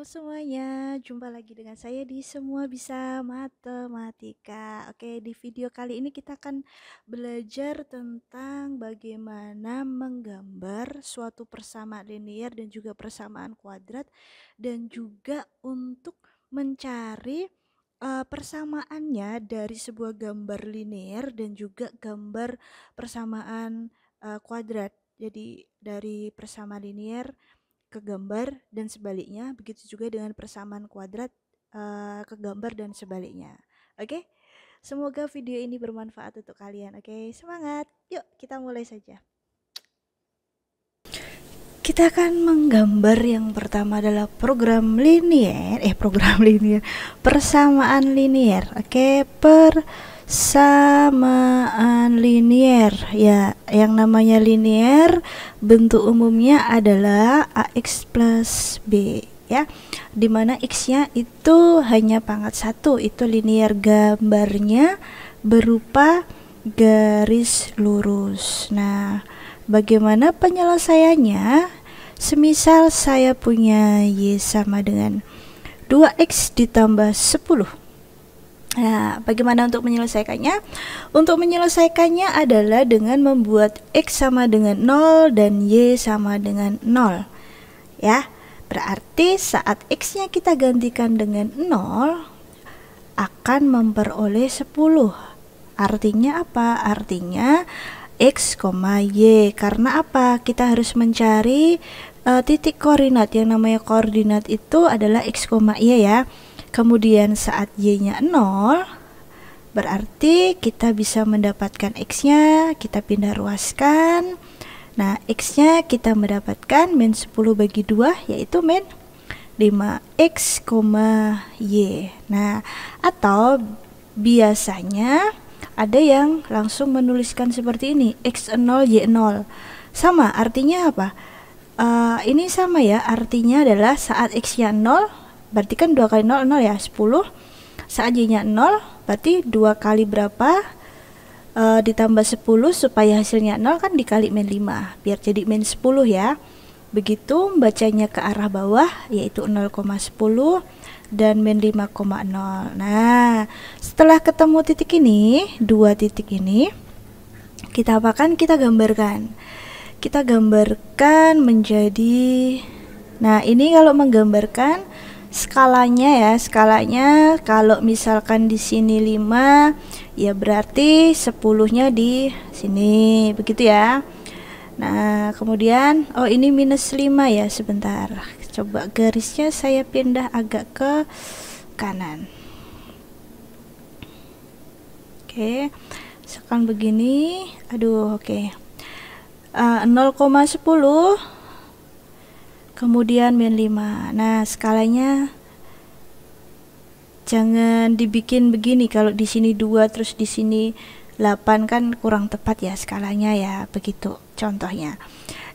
semuanya, jumpa lagi dengan saya di Semua Bisa Matematika. Oke, di video kali ini kita akan belajar tentang bagaimana menggambar suatu persamaan linear dan juga persamaan kuadrat, dan juga untuk mencari persamaannya dari sebuah gambar linear dan juga gambar persamaan kuadrat. Jadi dari persamaan linear ke gambar dan sebaliknya, begitu juga dengan persamaan kuadrat ke gambar dan sebaliknya. Oke, semoga video ini bermanfaat untuk kalian. Oke, semangat, yuk kita mulai saja. Kita akan menggambar yang pertama adalah persamaan linear. Oke, persamaan linear. Ya, yang namanya linear bentuk umumnya adalah AX plus B, ya, dimana X-nya itu hanya pangkat 1, itu linear, gambarnya berupa garis lurus. Nah, bagaimana penyelesaiannya? Semisal saya punya Y sama dengan 2X ditambah 10. Nah, bagaimana untuk menyelesaikannya? Untuk menyelesaikannya adalah dengan membuat X sama dengan 0 dan Y sama dengan 0. Ya, berarti saat X-nya kita gantikan dengan 0 akan memperoleh 10. Artinya apa? Artinya X, Y. Karena apa? Kita harus mencari titik koordinat. Yang namanya koordinat itu adalah X, Y, ya. Kemudian saat Y-nya 0, berarti kita bisa mendapatkan X-nya, kita pindah ruaskan. Nah, X-nya kita mendapatkan min 10 bagi 2, yaitu min 5X, Y. Nah, atau biasanya ada yang langsung menuliskan seperti ini, X0, Y0. Sama, artinya apa? Ini sama ya, artinya adalah saat X-nya 0, berarti kan 2 kali 0, 0 ya, 10. Saat Y-nya 0, berarti 2 kali berapa? Ditambah 10 supaya hasilnya 0 kan dikali min 5, biar jadi min 10 ya. Begitu bacanya ke arah bawah, yaitu 0,10 dan min 5,0. Nah, setelah ketemu titik ini, dua titik ini, kita apakan? Kita gambarkan. Kita gambarkan menjadi, nah ini kalau menggambarkan skalanya ya, skalanya kalau misalkan di sini 5, ya berarti 10-nya di sini, begitu ya. Nah, kemudian ini minus 5 ya, sebentar. Coba garisnya saya pindah agak ke kanan. Oke, sekarang begini. Aduh, oke. 0,10 kemudian min 5. Nah, skalanya jangan dibikin begini. Kalau di sini 2 terus di sini 8 kan kurang tepat ya skalanya ya, begitu contohnya.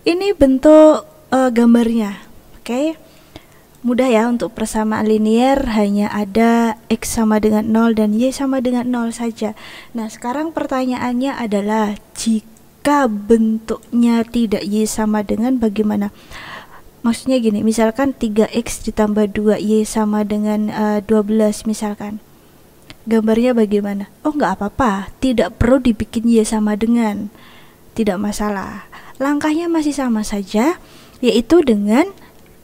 Ini bentuk gambarnya. Oke, mudah ya. Untuk persamaan linear hanya ada X sama dengan 0 dan Y sama dengan 0 saja. Nah, sekarang pertanyaannya adalah jika bentuknya tidak Y sama dengan, bagaimana? Maksudnya gini, misalkan 3X ditambah 2Y sama dengan 12 misalkan. Gambarnya bagaimana? Oh, nggak apa-apa, tidak perlu dibikin Y sama dengan, tidak masalah. Langkahnya masih sama saja, yaitu dengan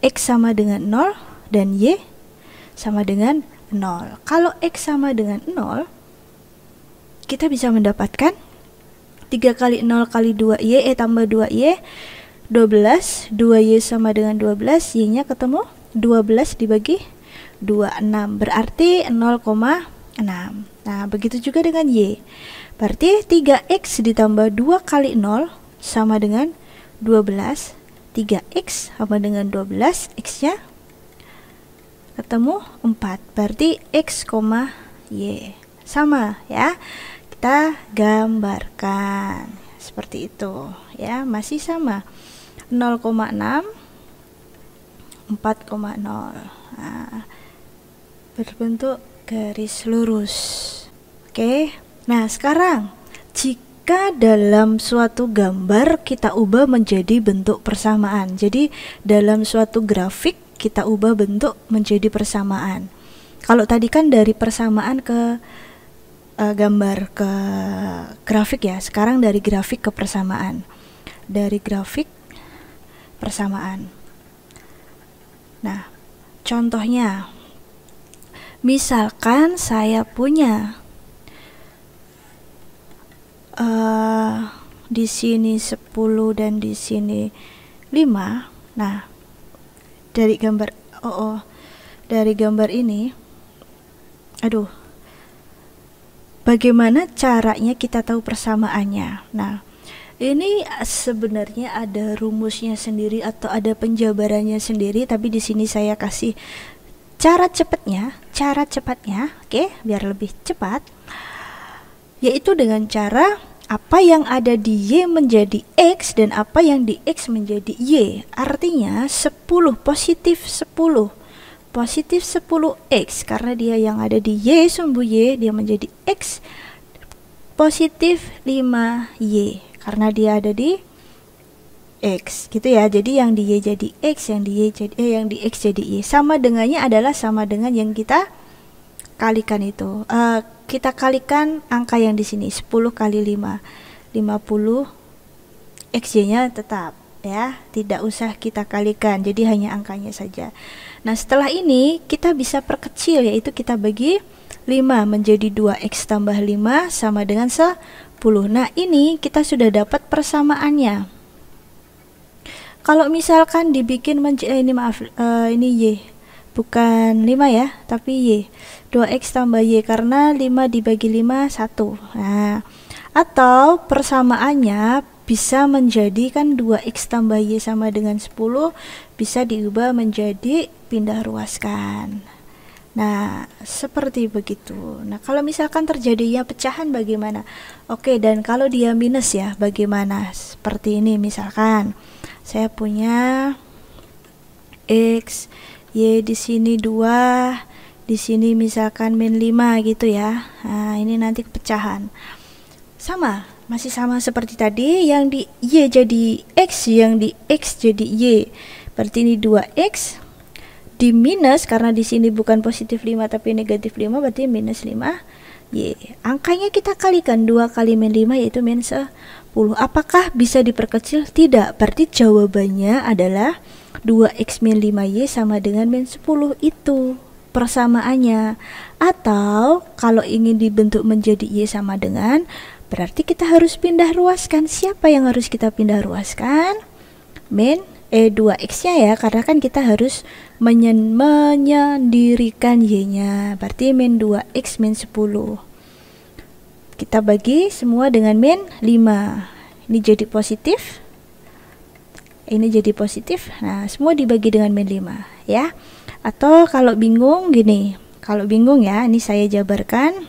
X sama dengan 0 dan Y sama dengan 0. Kalau X sama dengan 0, kita bisa mendapatkan 3 kali 0 kali 2Y, tambah 2Y, 12, 2Y sama dengan 12, Y-nya ketemu 12 dibagi 26, berarti 0,6. Nah, begitu juga dengan Y. Berarti 3X ditambah 2 kali 0 sama dengan 12. 3X sama dengan 12, X-nya ketemu 4. Berarti X, Y. Sama ya. Kita gambarkan seperti itu ya, masih sama. 0,6, 4,0. Nah, berbentuk garis lurus. Oke. Nah, sekarang jika dalam suatu gambar kita ubah menjadi bentuk persamaan. Jadi dalam suatu grafik kita ubah bentuk menjadi persamaan. Kalau tadi kan dari persamaan ke gambar ke grafik ya, sekarang dari grafik ke persamaan, dari grafik persamaan. Nah, contohnya misalkan saya punya di sini 10 dan di sini 5. Nah, dari gambar dari gambar ini, bagaimana caranya kita tahu persamaannya? Nah, ini sebenarnya ada rumusnya sendiri atau ada penjabarannya sendiri, tapi di sini saya kasih cara cepatnya, oke, biar lebih cepat, yaitu dengan cara apa yang ada di Y menjadi X dan apa yang di X menjadi Y. Artinya 10 positif 10X, karena dia yang ada di Y sumbu Y, dia menjadi X positif 5Y karena dia ada di X, gitu ya. Jadi yang di Y jadi X, yang di Y jadi yang di X jadi Y. Sama dengannya adalah sama dengan yang kita kalikan itu. Kita kalikan angka yang di sini 10 kali 5, 50. XY-nya tetap ya, tidak usah kita kalikan, jadi hanya angkanya saja. Nah, setelah ini kita bisa perkecil, yaitu kita bagi 5 menjadi 2X tambah 5 sama dengan 10. Nah, ini kita sudah dapat persamaannya. Kalau misalkan dibikin ini Y, bukan 5 ya, tapi Y. 2X tambah Y, karena 5 dibagi 5 1. Nah, atau persamaannya bisa menjadi kan 2X tambah Y sama dengan 10, bisa diubah menjadi pindah ruaskan. Nah, seperti begitu. Nah, kalau misalkan terjadinya pecahan bagaimana? Oke, dan kalau dia minus ya, bagaimana? Seperti ini misalkan. Saya punya X, Y di sini 2, di sini misalkan min 5 gitu ya. Nah, ini nanti pecahan. Sama, masih sama seperti tadi, yang di Y jadi X, yang di X jadi Y. Berarti ini 2X di minus, karena di sini bukan positif 5 tapi negatif 5, berarti minus 5Y. Angkanya kita kalikan, 2 kali min 5 yaitu min 10. Apakah bisa diperkecil? Tidak. Berarti jawabannya adalah 2X min 5Y sama dengan min 10, itu persamaannya. Atau kalau ingin dibentuk menjadi Y sama dengan, berarti kita harus pindah ruaskan. Siapa yang harus kita pindah ruaskan? Min 2X-nya ya, karena kan kita harus menyendirikan Y-nya. Berarti min 2X min 10. Kita bagi semua dengan min 5. Ini jadi positif. Ini jadi positif. Nah, semua dibagi dengan min 5 ya. Atau kalau bingung gini. Kalau bingung ya, ini saya jabarkan.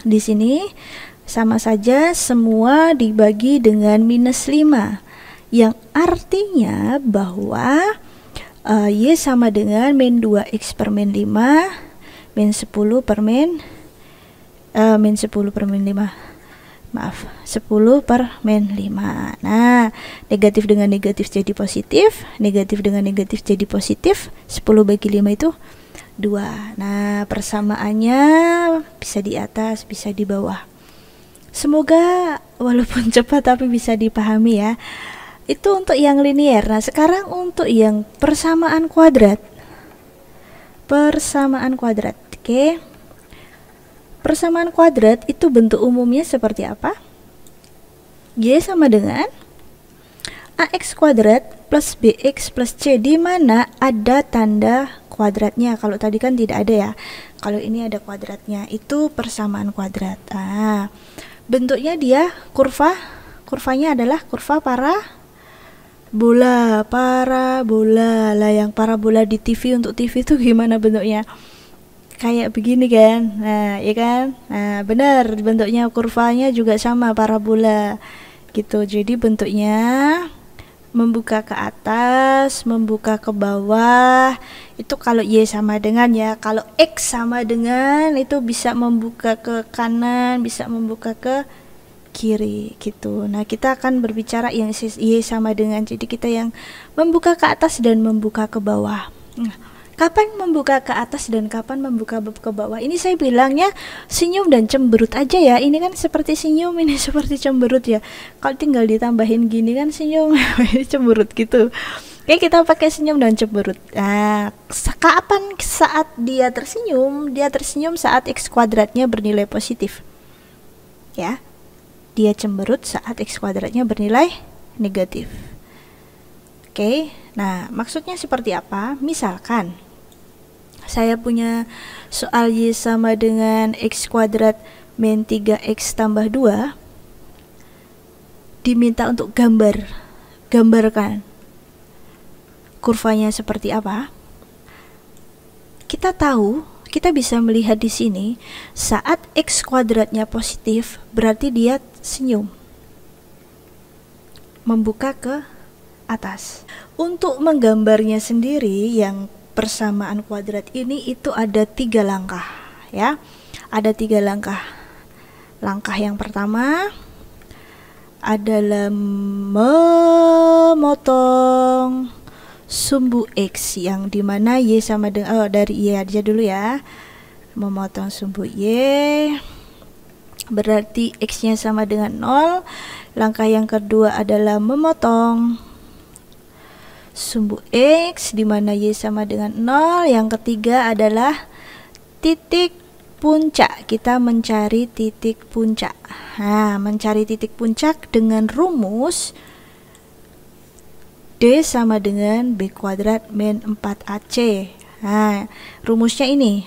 Di sini sama saja semua dibagi dengan minus 5. Yang artinya bahwa Y sama dengan min 2X per min 5 min 10 per min 10 per min 5, maaf, 10 per min 5. Nah, negatif dengan negatif jadi positif, negatif dengan negatif jadi positif. 10 bagi 5 itu 2. Nah, persamaannya bisa di atas, bisa di bawah. Semoga walaupun cepat tapi bisa dipahami ya. Itu untuk yang linier. Nah, sekarang untuk yang persamaan kuadrat. Persamaan kuadrat, oke. Persamaan kuadrat itu bentuk umumnya seperti apa? Y sama dengan AX kuadrat plus BX plus C, di mana ada tanda kuadratnya. Kalau tadi kan tidak ada ya. Kalau ini ada kuadratnya, itu persamaan kuadrat. Nah, bentuknya dia kurvanya adalah kurva parabola. Lah, yang parabola di TV, untuk TV itu gimana bentuknya? Kayak begini kan. Nah, ya kan? Nah, benar, bentuknya kurvanya juga sama parabola gitu. Jadi bentuknya membuka ke atas, membuka ke bawah. Itu kalau Y sama dengan ya. Kalau X sama dengan itu bisa membuka ke kanan, bisa membuka ke kiri gitu. Nah, kita akan berbicara yang Y sama dengan, jadi kita yang membuka ke atas dan membuka ke bawah. Nah, kapan membuka ke atas dan kapan membuka ke bawah? Ini saya bilangnya senyum dan cemberut aja ya. Ini kan seperti senyum, ini seperti cemberut ya. Kalau tinggal ditambahin gini kan senyum, ini cemberut gitu. Oke, kita pakai senyum dan cemberut. Nah, kapan saat dia tersenyum? Dia tersenyum saat X kuadratnya bernilai positif. Ya. Dia cemberut saat X kuadratnya bernilai negatif. Oke. Nah, maksudnya seperti apa? Misalkan saya punya soal Y sama dengan X kuadrat min 3X tambah 2. Diminta untuk gambarkan kurvanya seperti apa. Kita tahu, kita bisa melihat di sini saat X kuadratnya positif berarti dia senyum, membuka ke atas. Untuk menggambarnya sendiri yang persamaan kuadrat ini itu ada 3 langkah ya. Ada 3 langkah. Langkah yang pertama adalah memotong sumbu X yang dimana Y sama dengan dari Y aja dulu ya. Memotong sumbu Y berarti X nya sama dengan 0. Langkah yang kedua adalah memotong sumbu X dimana Y sama dengan 0. Yang ketiga adalah titik puncak. Kita mencari titik puncak. Nah, mencari titik puncak dengan rumus D sama dengan B kuadrat min 4AC. Nah, rumusnya ini.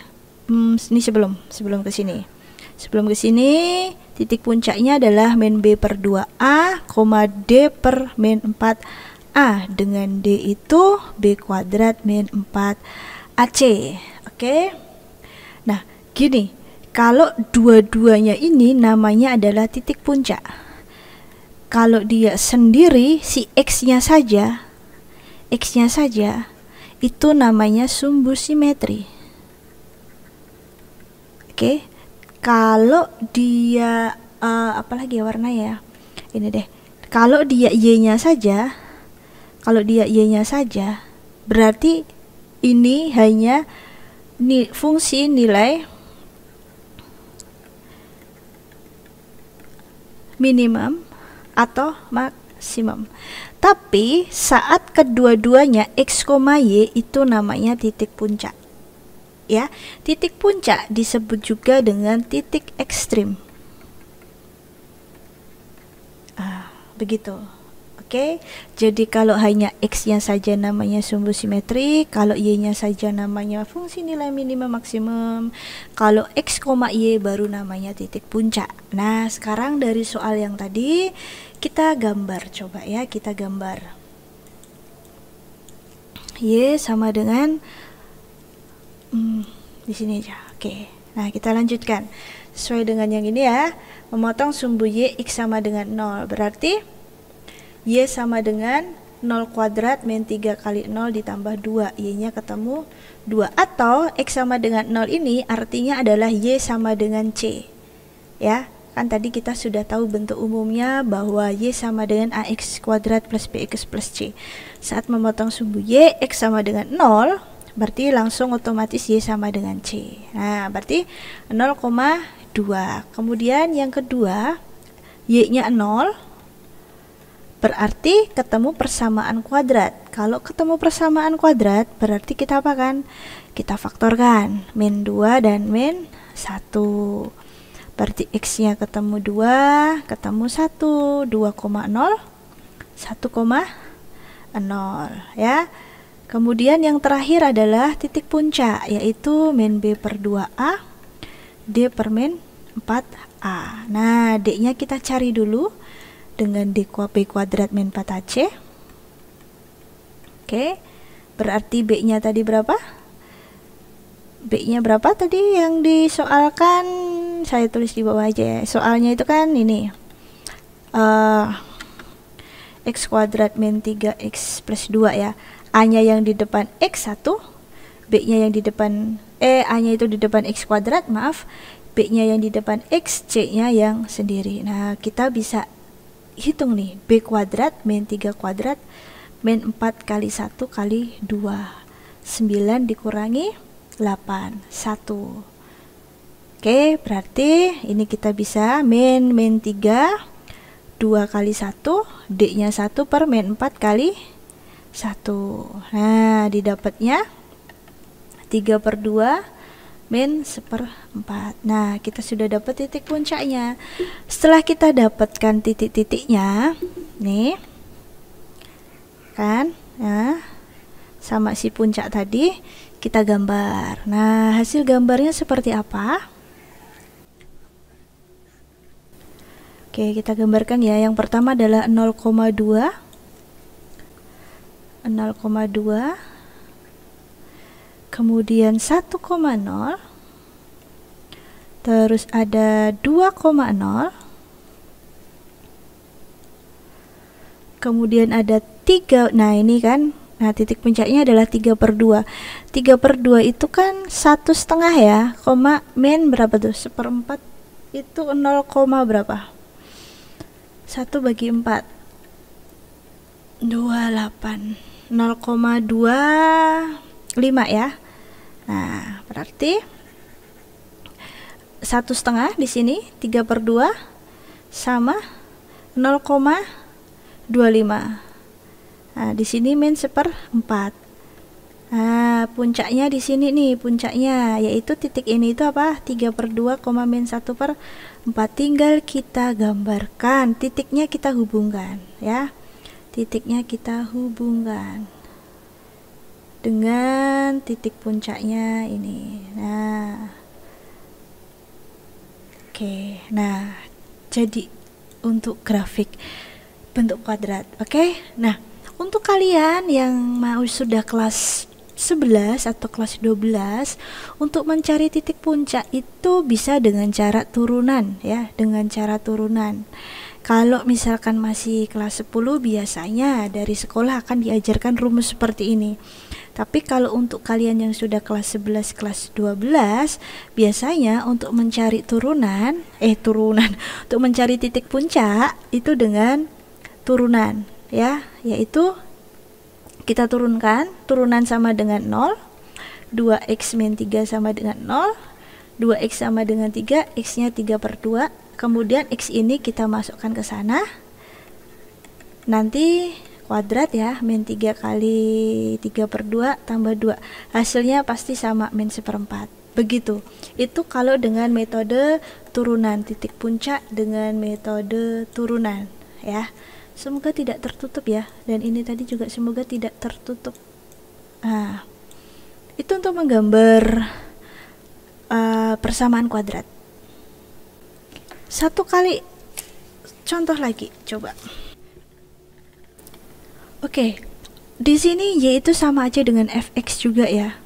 Ini sebelum ke sini. Sebelum ke sini, titik puncaknya adalah min B per 2A, D per min 4A. Dengan D itu B kuadrat min 4AC. Oke. Nah, gini. Kalau dua-duanya ini namanya adalah titik puncak. Kalau dia sendiri, si X-nya saja itu namanya sumbu simetri. Oke. Kalau dia apalagi warna ya? Ini deh. Kalau dia Y-nya saja, berarti ini hanya fungsi nilai minimum atau maksimum. Tapi saat kedua-duanya X, Y itu namanya titik puncak. Ya, titik puncak disebut juga dengan titik ekstrim. Begitu. Oke. Jadi kalau hanya X-nya saja namanya sumbu simetri, kalau Y-nya saja namanya fungsi nilai minimum maksimum, kalau X, Y baru namanya titik puncak. Nah, sekarang dari soal yang tadi kita gambar, coba ya, kita gambar. Y sama dengan di sini aja. Oke. Nah, kita lanjutkan. Sesuai dengan yang ini ya. Memotong sumbu Y X sama dengan 0. Berarti Y sama dengan 0 kuadrat min 3 kali 0 ditambah 2. Y-nya ketemu 2. Atau X sama dengan 0 ini artinya adalah Y sama dengan C. Ya. Kan tadi kita sudah tahu bentuk umumnya bahwa Y sama dengan AX kuadrat plus BX plus C. Saat memotong sumbu Y, X sama dengan 0, berarti langsung otomatis Y sama dengan C. Nah, berarti 0,2. Kemudian yang kedua, Y-nya 0, berarti ketemu persamaan kuadrat. Kalau ketemu persamaan kuadrat, berarti kita apa kan? Kita faktorkan. Min 2 dan min 1. Berarti X-nya ketemu 2, ketemu 1, 2,0, 1,0 ya. Kemudian yang terakhir adalah titik puncak, yaitu min B per 2A, D per min 4A. Nah, D-nya kita cari dulu dengan D B kuadrat min 4AC. Oke, berarti B-nya tadi berapa? B-nya berapa tadi yang disoalkan? Saya tulis di bawah aja ya. Soalnya itu kan ini X kuadrat min 3X plus 2 ya. A-nya yang di depan X1, B-nya yang di depan A-nya itu di depan X kuadrat, maaf. B-nya yang di depan X, C-nya yang sendiri. Nah, kita bisa hitung nih, B kuadrat min 3 kuadrat min 4 kali 1 kali 2. 9 dikurangi 8, 1. Oke, berarti ini kita bisa min 3, 2 kali 1, D-nya 1 per min 4 kali 1. Nah, didapatnya 3 per 2 min 1/4. Nah, kita sudah dapat titik puncaknya. Setelah kita dapatkan titik-titiknya, nih, kan, nah, sama si puncak tadi, kita gambar. Nah, hasil gambarnya seperti apa? Oke, kita gambarkan ya. Yang pertama adalah 0,2, 0,2, kemudian 1,0, terus ada 2,0, kemudian ada 3. Nah, ini kan, nah titik puncaknya adalah 3 per 2. 3 per 2 itu kan 1,5 ya, koma min berapa tuh? 1/4 itu 0, berapa? 1 bagi 4, 28, 0,25 ya. Nah, berarti 1,5 di sini, 3 per 2 sama 0,25. Nah, di sini min 1/4. Nah, puncaknya di sini nih, puncaknya yaitu titik ini itu apa? 3 per 2, min 1/4. Tinggal kita gambarkan, titiknya kita hubungkan ya. Titiknya kita hubungkan dengan titik puncaknya ini. Nah, oke. Nah, jadi untuk grafik bentuk kuadrat. Oke. Nah, untuk kalian yang mau sudah kelas 11 atau kelas 12, untuk mencari titik puncak itu bisa dengan cara turunan ya, dengan cara turunan. Kalau misalkan masih kelas 10, biasanya dari sekolah akan diajarkan rumus seperti ini. Tapi kalau untuk kalian yang sudah kelas 11, kelas 12, biasanya untuk mencari untuk mencari titik puncak itu dengan turunan ya, yaitu kita turunkan, turunan sama dengan 0, 2x min 3 sama dengan 0, 2x sama dengan 3, x-nya 3 per 2, kemudian x ini kita masukkan ke sana, nanti kuadrat ya, min 3 kali 3 per 2 tambah 2, hasilnya pasti sama min 1/4. Begitu, itu kalau dengan metode turunan titik puncak dengan metode turunan ya. Semoga tidak tertutup ya, dan ini tadi juga semoga tidak tertutup. Nah, itu untuk menggambar persamaan kuadrat. Satu kali contoh lagi, coba. Oke, di sini y itu sama aja dengan fx juga ya,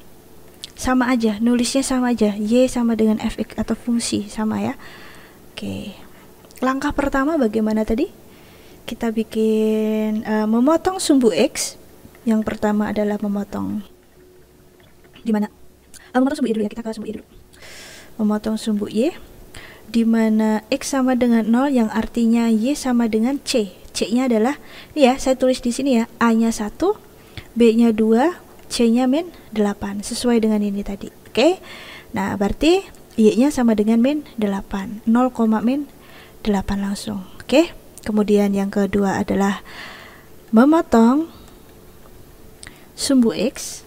sama aja, nulisnya sama aja, y sama dengan fx atau fungsi sama ya. Oke, langkah pertama bagaimana tadi? Kita bikin memotong sumbu x. Yang pertama adalah memotong di mana? Memotong sumbu y dulu ya, kita ke sumbu y dulu. Memotong sumbu y di mana x sama dengan 0 yang artinya y sama dengan c. C-nya adalah ini ya, saya tulis di sini ya, A-nya 1, B-nya 2, C-nya min 8 sesuai dengan ini tadi. Oke. Nah, berarti y-nya sama dengan min 8. 0, min 8 langsung. Oke. Kemudian yang kedua adalah memotong sumbu x,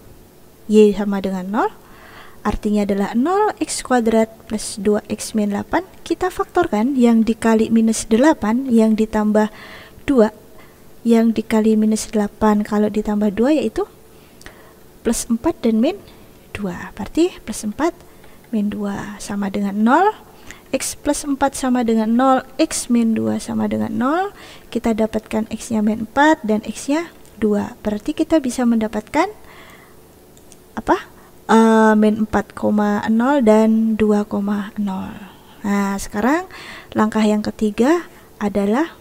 y sama dengan 0, artinya adalah 0x kuadrat plus 2x min 8. Kita faktorkan, yang dikali minus 8 yang ditambah 2, yang dikali minus 8 kalau ditambah 2 yaitu plus 4 dan min 2. Berarti plus 4 min 2 sama dengan 0. X plus 4 sama dengan 0, X min 2 sama dengan 0. Kita dapatkan X-nya min 4 dan X-nya 2. Berarti kita bisa mendapatkan apa? Min 4,0 dan 2,0. Nah, sekarang langkah yang ketiga adalah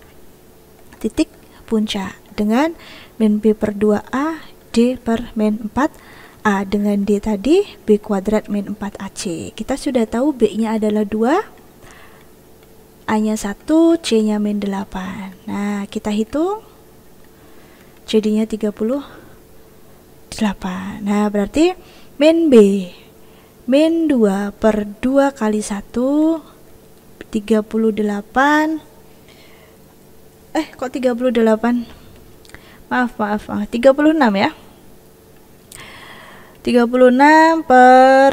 titik puncak dengan min B per 2A, D per min 4 A dengan D tadi, B kuadrat min 4AC. Kita sudah tahu B-nya adalah 2, A-nya 1, C-nya min 8. Nah, kita hitung jadinya 38. Nah, berarti min B, min 2 per 2 kali 1, 38. Kok 38? Maaf, 36 ya. 36 per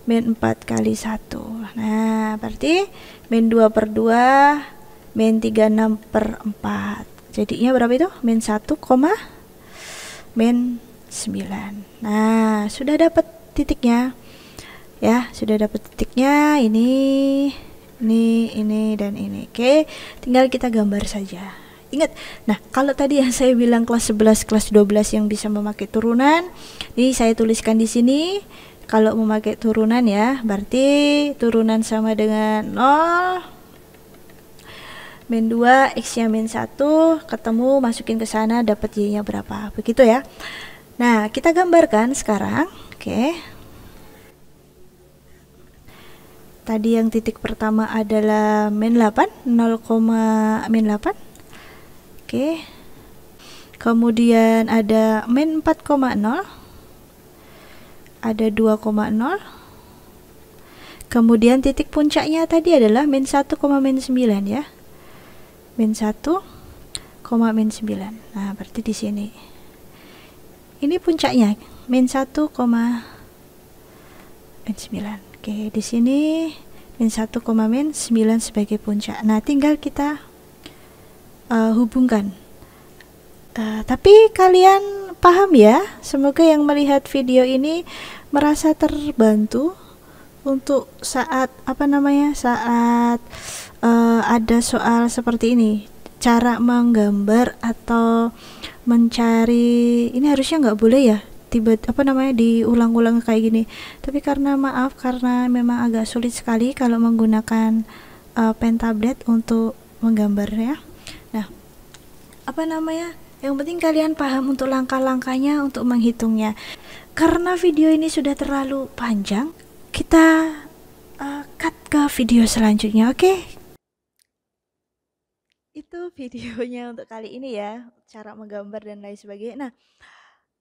min 4 kali 1. Nah, berarti min 2 per 2, min 36 per 4. Jadinya berapa itu? Min 1, min 9. Nah, sudah dapat titiknya. Ya, sudah dapat titiknya. Ini, dan ini. Oke, tinggal kita gambar saja. Ingat, nah kalau tadi yang saya bilang kelas 11, kelas 12 yang bisa memakai turunan, ini saya tuliskan di sini. Kalau memakai turunan ya, berarti turunan sama dengan 0, min 2, X-nya min 1, ketemu, masukin ke sana, dapat Y-nya berapa. Begitu ya. Nah, kita gambarkan sekarang. Oke. Tadi yang titik pertama adalah min 8, 0, min 8. Oke. Kemudian ada min 4,0. Ada 2,0. Kemudian titik puncaknya tadi adalah min 1, min 9 ya. Min 1, min 9. Nah, berarti di sini. Ini puncaknya min 1, min 9. Oke, di sini min 1, min 9 sebagai puncak. Nah, tinggal kita hubungkan. Tapi kalian paham ya? Semoga yang melihat video ini merasa terbantu untuk saat saat ada soal seperti ini. Cara menggambar atau mencari, ini harusnya nggak boleh ya diulang-ulang kayak gini. Tapi karena memang agak sulit sekali kalau menggunakan pen tablet untuk menggambarnya. Nah, yang penting kalian paham untuk langkah-langkahnya untuk menghitungnya. Karena video ini sudah terlalu panjang, kita cut ke video selanjutnya, oke? Itu videonya untuk kali ini ya, cara menggambar dan lain sebagainya. Nah,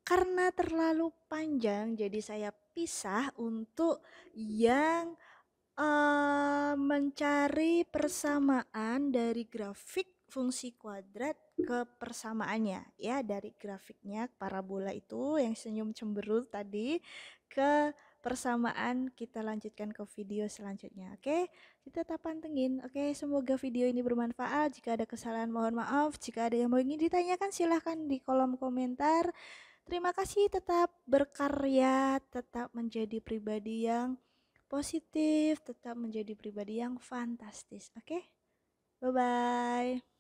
karena terlalu panjang, jadi saya pisah untuk yang mencari persamaan dari grafik fungsi kuadrat ke persamaannya ya, dari grafiknya parabola itu yang senyum cemberut tadi ke persamaan. Kita lanjutkan ke video selanjutnya. Oke, kita tetap pantengin. Oke, semoga video ini bermanfaat. Jika ada kesalahan mohon maaf. Jika ada yang mau ingin ditanyakan silahkan di kolom komentar. Terima kasih, tetap berkarya, tetap menjadi pribadi yang positif, tetap menjadi pribadi yang fantastis. Oke? Bye-bye.